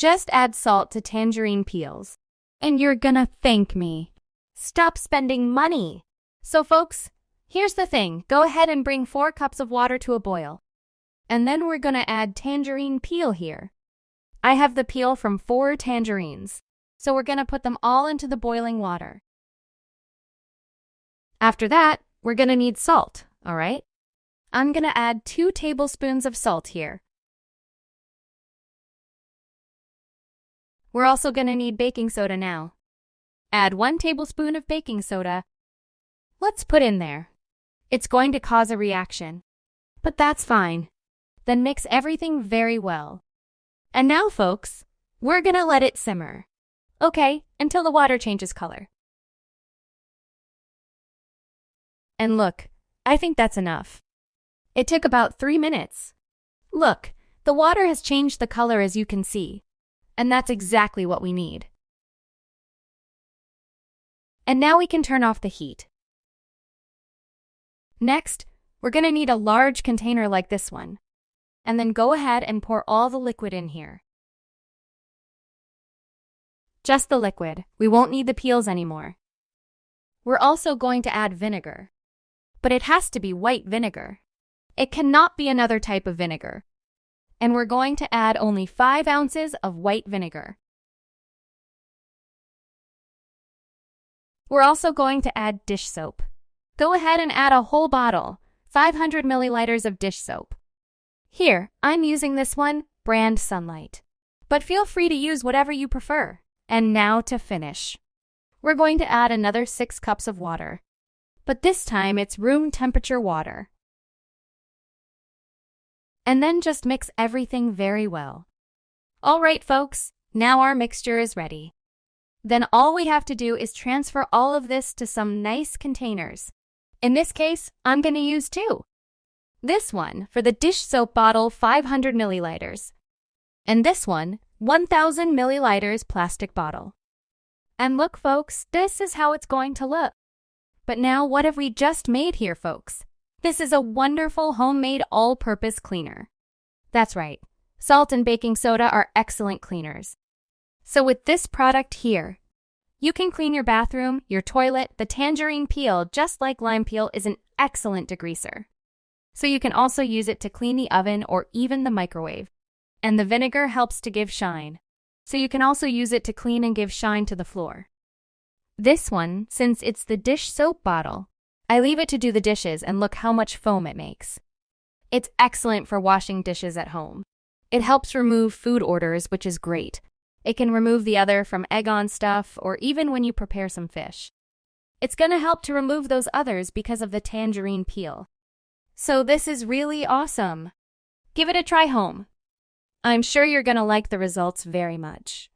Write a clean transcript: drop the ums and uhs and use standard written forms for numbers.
Just add salt to tangerine peels, and you're gonna thank me. Stop spending money. So folks, here's the thing. Go ahead and bring 4 cups of water to a boil. And then we're gonna add tangerine peel here. I have the peel from 4 tangerines, so we're gonna put them all into the boiling water. After that, we're gonna need salt, all right? I'm gonna add 2 tablespoons of salt here. We're also gonna need baking soda now. Add 1 tablespoon of baking soda. Let's put in there. It's going to cause a reaction, but that's fine. Then mix everything very well. And now, folks, we're gonna let it simmer. Okay, until the water changes color. And look, I think that's enough. It took about 3 minutes. Look, the water has changed the color as you can see. And that's exactly what we need. And now we can turn off the heat. Next, we're gonna need a large container like this one. And then go ahead and pour all the liquid in here. Just the liquid. We won't need the peels anymore. We're also going to add vinegar. But it has to be white vinegar. It cannot be another type of vinegar. And we're going to add only 5 ounces of white vinegar. We're also going to add dish soap. Go ahead and add a whole bottle, 500 milliliters of dish soap. Here, I'm using this one, brand Sunlight. But feel free to use whatever you prefer. And now to finish. We're going to add another 6 cups of water. But this time it's room temperature water. And then just mix everything very well. All right, folks, now our mixture is ready. Then all we have to do is transfer all of this to some nice containers. In this case, I'm going to use 2. This one for the dish soap bottle, 500 milliliters. And this one, 1000 milliliters plastic bottle. And look, folks, this is how it's going to look. But now what have we just made here, folks? This is a wonderful homemade all-purpose cleaner. That's right, salt and baking soda are excellent cleaners. So with this product here, you can clean your bathroom, your toilet. The tangerine peel, just like lime peel, is an excellent degreaser. So you can also use it to clean the oven or even the microwave. And the vinegar helps to give shine. So you can also use it to clean and give shine to the floor. This one, since it's the dish soap bottle, I leave it to do the dishes and look how much foam it makes. It's excellent for washing dishes at home. It helps remove food odors, which is great. It can remove the other from egg-on stuff or even when you prepare some fish. It's gonna help to remove those others because of the tangerine peel. So this is really awesome. Give it a try home. I'm sure you're gonna like the results very much.